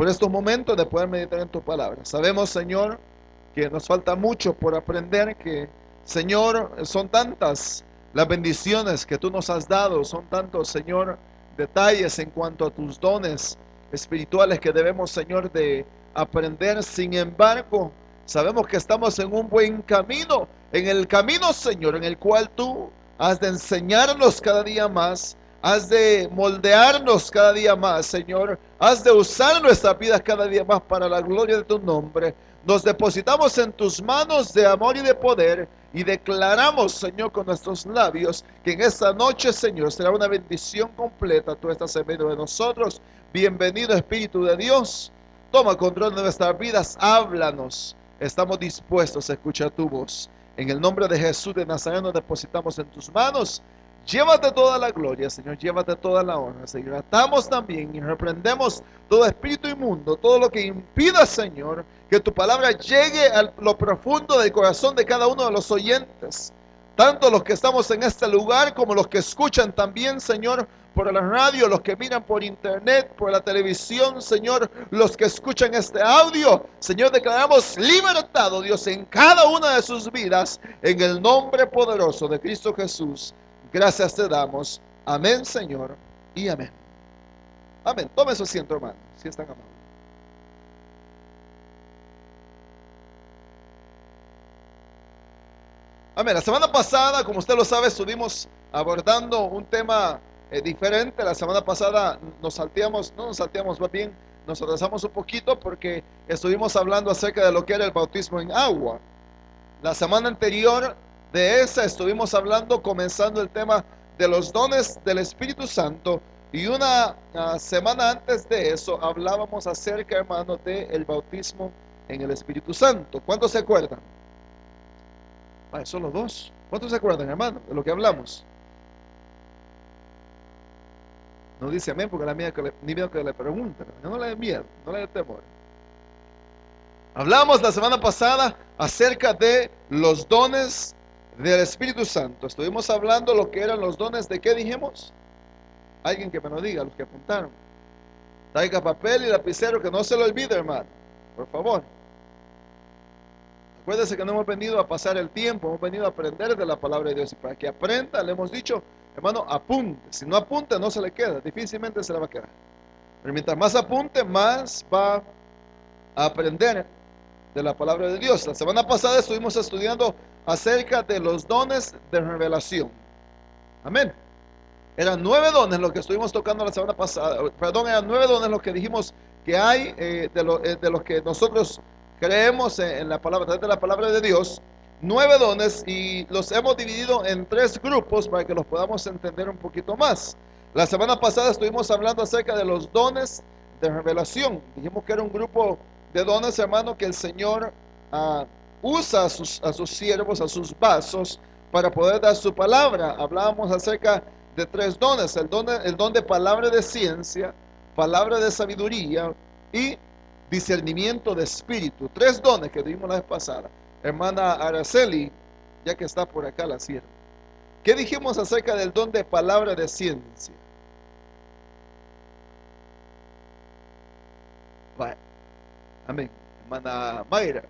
por estos momentos de poder meditar en tu palabra. Sabemos, Señor, que nos falta mucho por aprender, que, Señor, son tantas las bendiciones que tú nos has dado, son tantos, Señor, detalles en cuanto a tus dones espirituales que debemos, Señor, de aprender. Sin embargo, sabemos que estamos en un buen camino, en el camino, Señor, en el cual tú has de enseñarnos cada día más, has de moldearnos cada día más, Señor, has de usar nuestras vidas cada día más para la gloria de tu nombre. Nos depositamos en tus manos de amor y de poder y declaramos, Señor, con nuestros labios que en esta noche, Señor, será una bendición completa. Tú estás en medio de nosotros. Bienvenido, Espíritu de Dios. Toma control de nuestras vidas, háblanos. Estamos dispuestos a escuchar tu voz. En el nombre de Jesús de Nazaret nos depositamos en tus manos. Llévate toda la gloria, Señor, llévate toda la honra, Señor. Atamos también y reprendemos todo espíritu inmundo, todo lo que impida, Señor, que tu palabra llegue a lo profundo del corazón de cada uno de los oyentes, tanto los que estamos en este lugar como los que escuchan también, Señor, por la radio, los que miran por internet, por la televisión, Señor, los que escuchan este audio. Señor, declaramos libertad, oh Dios, en cada una de sus vidas, en el nombre poderoso de Cristo Jesús. Gracias te damos. Amén, Señor, y amén. Amén. Tome su asiento, hermano, si es tan amable. Amén. La semana pasada, como usted lo sabe, estuvimos abordando un tema diferente. La semana pasada nos salteamos, más bien nos atrasamos un poquito porque estuvimos hablando acerca de lo que era el bautismo en agua. La semana anterior de esa estuvimos hablando, comenzando el tema de los dones del Espíritu Santo, y una semana antes de eso hablábamos acerca, hermano, del bautismo en el Espíritu Santo. ¿Cuántos se acuerdan? Son los dos. ¿Cuántos se acuerdan, hermano, de lo que hablamos? No dice amén porque ni miedo que le pregunten. No le dé miedo, no le dé temor. Hablamos la semana pasada acerca de los dones del Espíritu Santo. Estuvimos hablando lo que eran los dones de ¿qué dijimos? Alguien que me lo diga, los que apuntaron. Traiga papel y lapicero, que no se lo olvide, hermano, por favor. Acuérdese que no hemos venido a pasar el tiempo, hemos venido a aprender de la palabra de Dios. Y para que aprenda, le hemos dicho, hermano, apunte. Si no apunte, no se le queda, difícilmente se le va a quedar. Pero mientras más apunte, más va a aprender de la palabra de Dios. La semana pasada estuvimos estudiando acerca de los dones de revelación. Amén. Eran 9 dones los que estuvimos tocando la semana pasada. Perdón, eran 9 dones los que dijimos que hay de los que nosotros creemos en la palabra, a través de la palabra de Dios. 9 dones, y los hemos dividido en 3 grupos para que los podamos entender un poquito más. La semana pasada estuvimos hablando acerca de los dones de revelación. Dijimos que era un grupo de dones, hermano, que el Señor usa a sus siervos, a sus vasos, para poder dar su palabra. Hablábamos acerca de 3 dones: el don de palabra de ciencia, palabra de sabiduría y discernimiento de espíritu. 3 dones que dimos la vez pasada. Hermana Araceli, ya que está por acá la sierva, ¿qué dijimos acerca del don de palabra de ciencia? Vale. Amén. Hermana Mayra.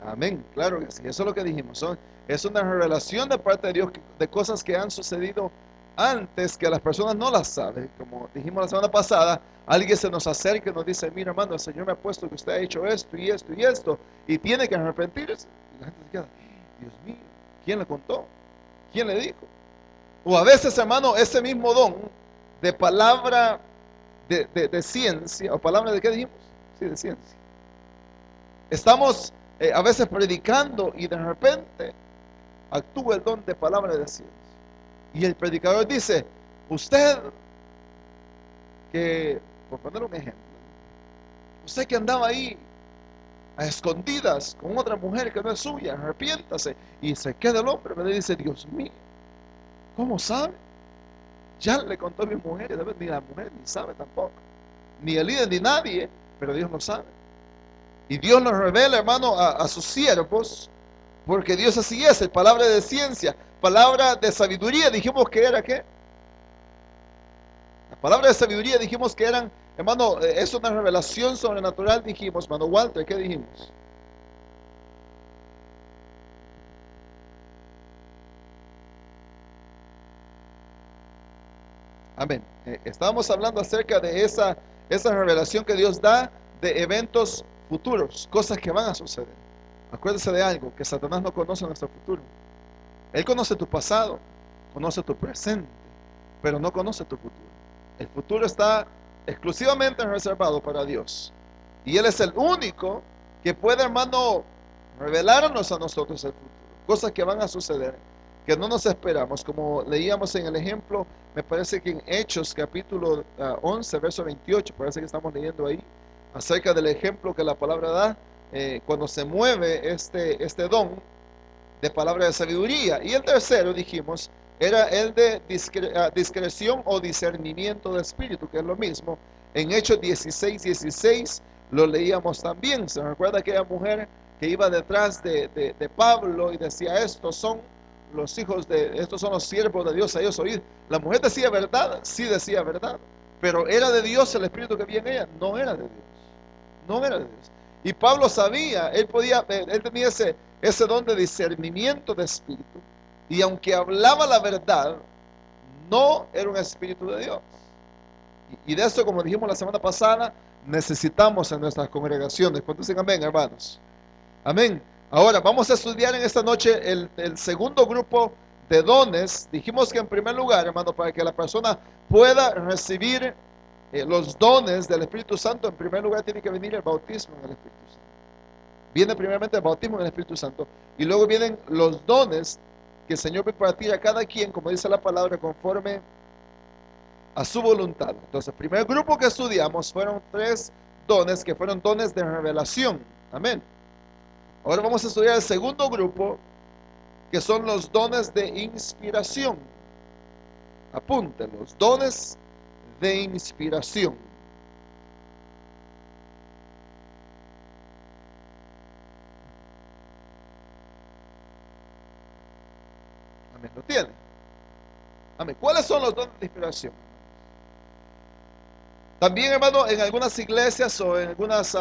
Amén, claro que sí, eso es lo que dijimos. Es una revelación de parte de Dios de cosas que han sucedido antes, que las personas no las saben. Como dijimos la semana pasada, alguien se nos acerca y nos dice: mira, hermano, el Señor me ha puesto que usted ha hecho esto y esto y esto, y tiene que arrepentirse. Y la gente se queda: Dios mío, ¿quién le contó? ¿Quién le dijo? O a veces, hermano, ese mismo don de palabra de ciencia, o palabra de ¿qué dijimos? Sí, de ciencia. Estamos a veces predicando y de repente actúa el don de palabra de ciencia. Y el predicador dice: usted que, por poner un ejemplo, usted que andaba ahí a escondidas con otra mujer que no es suya, arrepiéntase. Y se queda el hombre, ¿verdad? Y dice: Dios mío, ¿cómo sabe? Ya le contó a mi mujer, y ni la mujer ni sabe tampoco, ni el líder ni nadie, pero Dios lo sabe. Y Dios nos revela, hermano, a sus siervos Porque Dios así es, palabra de ciencia, palabra de sabiduría, dijimos que era ¿qué? La palabra de sabiduría dijimos que eran, hermano, es una revelación sobrenatural, dijimos, hermano Walter, ¿qué dijimos? Amén. Estábamos hablando acerca de esa revelación que Dios da de eventos futuros, cosas que van a suceder. Acuérdese de algo, que Satanás no conoce nuestro futuro. Él conoce tu pasado, conoce tu presente, pero no conoce tu futuro. El futuro está exclusivamente reservado para Dios. Y Él es el único que puede, hermano, revelarnos a nosotros el futuro. Cosas que van a suceder, que no nos esperamos. Como leíamos en el ejemplo, me parece que en Hechos capítulo 11, verso 28, parece que estamos leyendo ahí, acerca del ejemplo que la palabra da, cuando se mueve este don de palabra de sabiduría. Y el tercero, dijimos, era el de discreción o discernimiento de espíritu, que es lo mismo. En Hechos 16:16 lo leíamos también. Se recuerda aquella mujer que iba detrás de Pablo y decía: estos son los hijos estos son los siervos de Dios, a ellos oíd. La mujer decía verdad, sí decía verdad, pero era de Dios el espíritu que había en ella, no era de Dios, no era de Dios. Y Pablo sabía, él tenía ese don de discernimiento de espíritu, y aunque hablaba la verdad, no era un espíritu de Dios. Y de eso, como dijimos la semana pasada, necesitamos en nuestras congregaciones. ¿Cuántos dicen amén, hermanos? Amén. Ahora vamos a estudiar en esta noche el segundo grupo de dones. Dijimos que en primer lugar, hermano, para que la persona pueda recibir los dones del Espíritu Santo, en primer lugar tiene que venir el bautismo en el Espíritu Santo. Viene primeramente el bautismo en el Espíritu Santo, y luego vienen los dones que el Señor va a impartir a cada quien, como dice la palabra, conforme a su voluntad. Entonces, el primer grupo que estudiamos fueron 3 dones, que fueron dones de revelación. Amén. Ahora vamos a estudiar el segundo grupo, que son los dones de inspiración. Apunten, los dones de inspiración. Amén, ¿lo tiene? Amén. ¿Cuáles son los dones de inspiración? También, hermano, en algunas iglesias o en algunas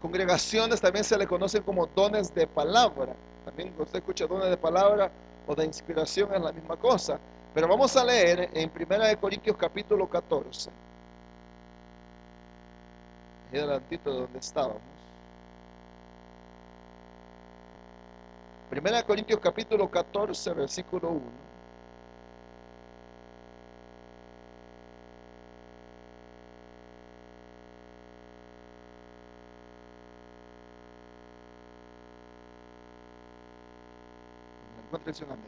congregaciones también se le conocen como dones de palabra. También usted escucha dones de palabra o de inspiración, es la misma cosa. Pero vamos a leer en 1 Corintios capítulo 14. Ahí adelantito de donde estábamos. 1 Corintios capítulo 14, versículo 1. Encuéntrense un amén.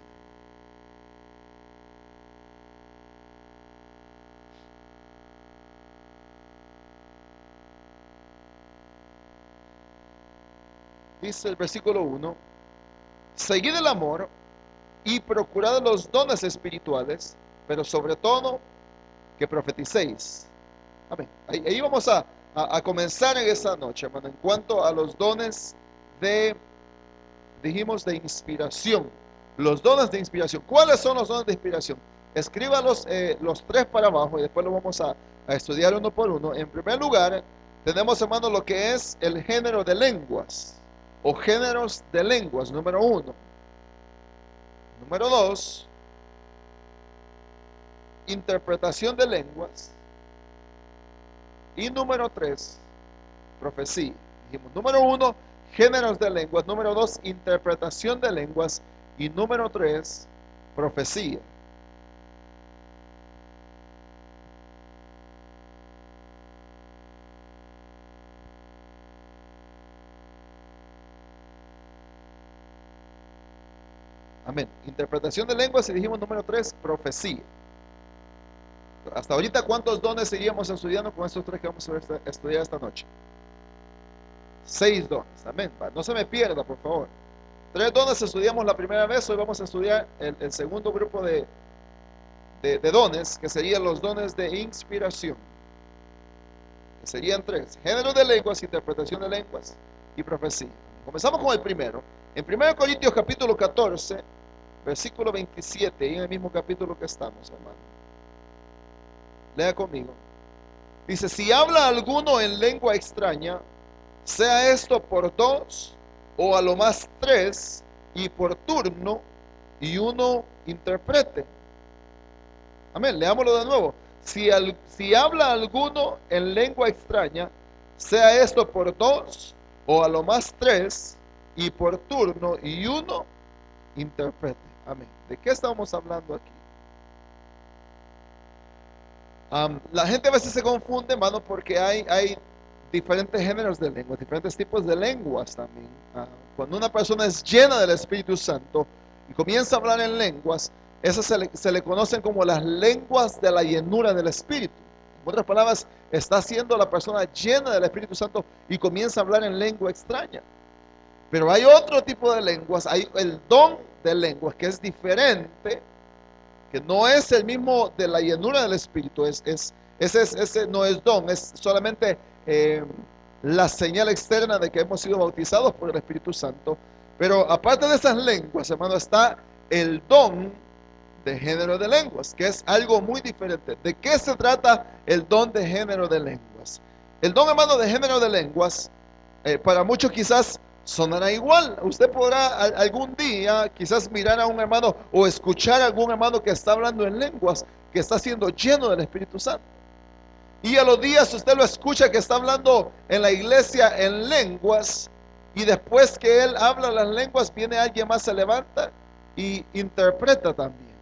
Dice el versículo 1: seguid el amor y procurad los dones espirituales, pero sobre todo que profeticéis. Amén. Ahí vamos a comenzar en esta noche, hermano, en cuanto a los dones dijimos, de inspiración. Los dones de inspiración. ¿Cuáles son los dones de inspiración? Escríbalos los 3 para abajo y después lo vamos a estudiar uno por uno. En primer lugar, tenemos, hermano, lo que es el género de lenguas o géneros de lenguas, número 1. Número 2, interpretación de lenguas. Y número 3, profecía. Dijimos, número 1, géneros de lenguas. Número 2, interpretación de lenguas. Y número 3, profecía. Amén. Interpretación de lenguas, y dijimos número 3, profecía. Hasta ahorita, ¿cuántos dones seguíamos estudiando con estos 3 que vamos a estudiar esta noche? 6 dones. Amén. No se me pierda, por favor. 3 dones estudiamos la primera vez. Hoy vamos a estudiar el segundo grupo de dones, que serían los dones de inspiración, que serían 3: género de lenguas, interpretación de lenguas y profecía. Comenzamos con el primero, En 1 Corintios capítulo 14, versículo 27, y en el mismo capítulo que estamos, hermano. Lea conmigo. Dice, si habla alguno en lengua extraña, sea esto por dos o a lo más tres, y por turno, y uno interprete. Amén, leámoslo de nuevo. Si habla alguno en lengua extraña, sea esto por dos o a lo más tres, y por turno, y uno interprete. Amén. ¿De qué estamos hablando aquí? La gente a veces se confunde, hermano, porque hay diferentes géneros de lenguas, diferentes tipos de lenguas también. Cuando una persona es llena del Espíritu Santo y comienza a hablar en lenguas, esas se le conocen como las lenguas de la llenura del Espíritu. En otras palabras, está siendo la persona llena del Espíritu Santo y comienza a hablar en lengua extraña. Pero hay otro tipo de lenguas, hay el don de lenguas que es diferente, que no es el mismo de la llenura del Espíritu, ese no es don, es solamente la señal externa de que hemos sido bautizados por el Espíritu Santo. Pero aparte de esas lenguas, hermano, está el don de género de lenguas, que es algo muy diferente. ¿De qué se trata el don de género de lenguas? El don, hermano, de género de lenguas, para muchos quizás sonará igual. Usted podrá algún día quizás mirar a un hermano o escuchar a algún hermano que está hablando en lenguas, que está siendo lleno del Espíritu Santo. Y a los días usted lo escucha que está hablando en la iglesia en lenguas, y después que él habla las lenguas, viene alguien más, se levanta y interpreta también.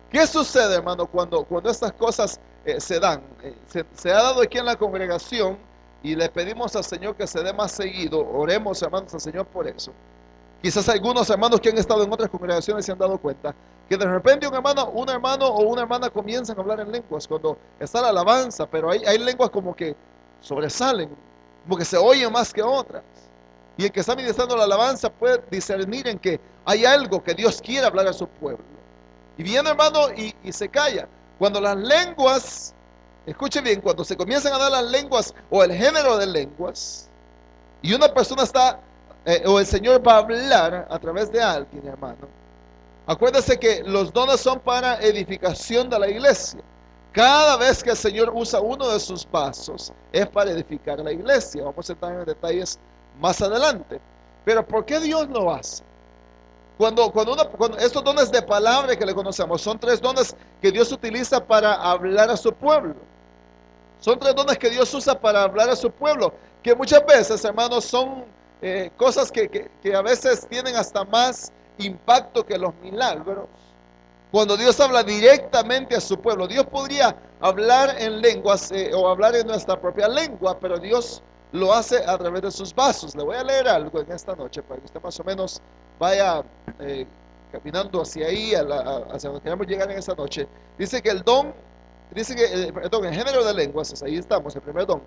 ¿Qué sucede, hermano, cuando estas cosas se dan? Se ha dado aquí en la congregación, y le pedimos al Señor que se dé más seguido. Oremos, hermanos, al Señor por eso. Quizás algunos hermanos que han estado en otras congregaciones se han dado cuenta que de repente un hermano o una hermana comienzan a hablar en lenguas cuando está la alabanza, pero hay lenguas como que sobresalen, como que se oyen más que otras. Y el que está ministrando la alabanza puede discernir en que hay algo que Dios quiere hablar a su pueblo. Y viene, hermano, y se calla. Cuando las lenguas, escuche bien, cuando se comienzan a dar las lenguas o el género de lenguas, y una persona está, o el Señor va a hablar a través de alguien, hermano, acuérdese que los dones son para edificación de la iglesia. Cada vez que el Señor usa uno de sus vasos, es para edificar la iglesia. Vamos a entrar en detalles más adelante. Pero ¿por qué Dios lo hace? Cuando estos dones de palabra que le conocemos, son tres dones que Dios utiliza para hablar a su pueblo. Son tres dones que Dios usa para hablar a su pueblo, que muchas veces, hermanos, son cosas que a veces tienen hasta más impacto que los milagros. Cuando Dios habla directamente a su pueblo, Dios podría hablar en lenguas o hablar en nuestra propia lengua, pero Dios lo hace a través de sus vasos. Le voy a leer algo en esta noche para que usted más o menos vaya caminando hacia ahí, hacia donde queremos llegar en esta noche. Dice que el don, el género de lenguas, ahí estamos, el primer don,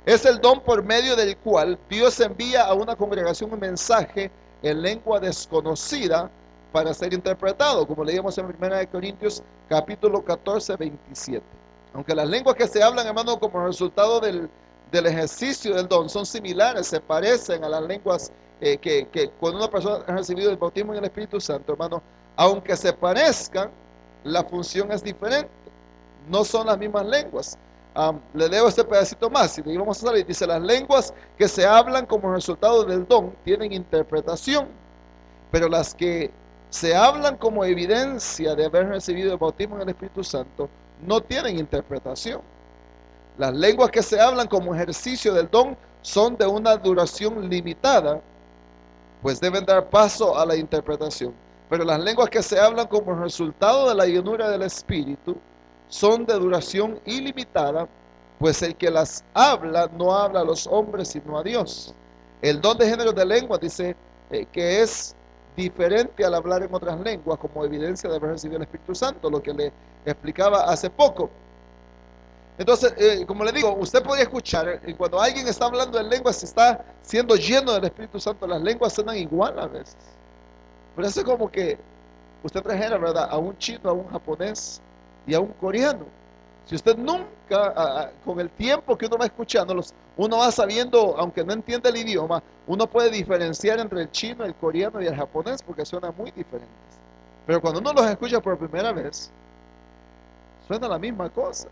es el don por medio del cual Dios envía a una congregación un mensaje en lengua desconocida para ser interpretado, como leíamos en 1 Corintios capítulo 14, 27. Aunque las lenguas que se hablan, hermano, como resultado del ejercicio del don son similares, se parecen a las lenguas que cuando una persona ha recibido el bautismo en el Espíritu Santo, hermano, aunque se parezcan, la función es diferente, no son las mismas lenguas. Le leo este pedacito más y vamos a salir. Dice: las lenguas que se hablan como resultado del don tienen interpretación, pero las que se hablan como evidencia de haber recibido el bautismo en el Espíritu Santo no tienen interpretación. Las lenguas que se hablan como ejercicio del don son de una duración limitada, pues deben dar paso a la interpretación. Pero las lenguas que se hablan como resultado de la llenura del Espíritu son de duración ilimitada, pues el que las habla no habla a los hombres sino a Dios. El don de género de lengua dice que es diferente al hablar en otras lenguas como evidencia de haber recibido el Espíritu Santo, lo que le explicaba hace poco. Entonces, como le digo, usted podría escuchar cuando alguien está hablando en lenguas, está siendo lleno del Espíritu Santo, las lenguas suenan igual a veces. Pero eso es como que usted trajera, ¿verdad?, a un chino, a un japonés y a un coreano. Si usted nunca, con el tiempo que uno va escuchando, uno va sabiendo, aunque no entiende el idioma, uno puede diferenciar entre el chino, el coreano y el japonés porque suenan muy diferentes. Pero cuando uno los escucha por primera vez, suena la misma cosa.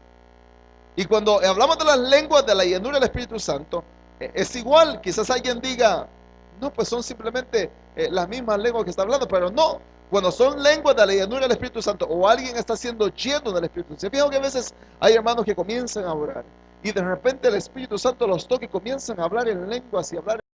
Y cuando hablamos de las lenguas de la llenura del Espíritu Santo, es igual. Quizás alguien diga, no, pues son simplemente las mismas lenguas que está hablando, pero no. Cuando son lenguas de la llenura del Espíritu Santo o alguien está siendo lleno del Espíritu Santo, se fijan que a veces hay hermanos que comienzan a orar y de repente el Espíritu Santo los toca y comienzan a hablar en lenguas y hablar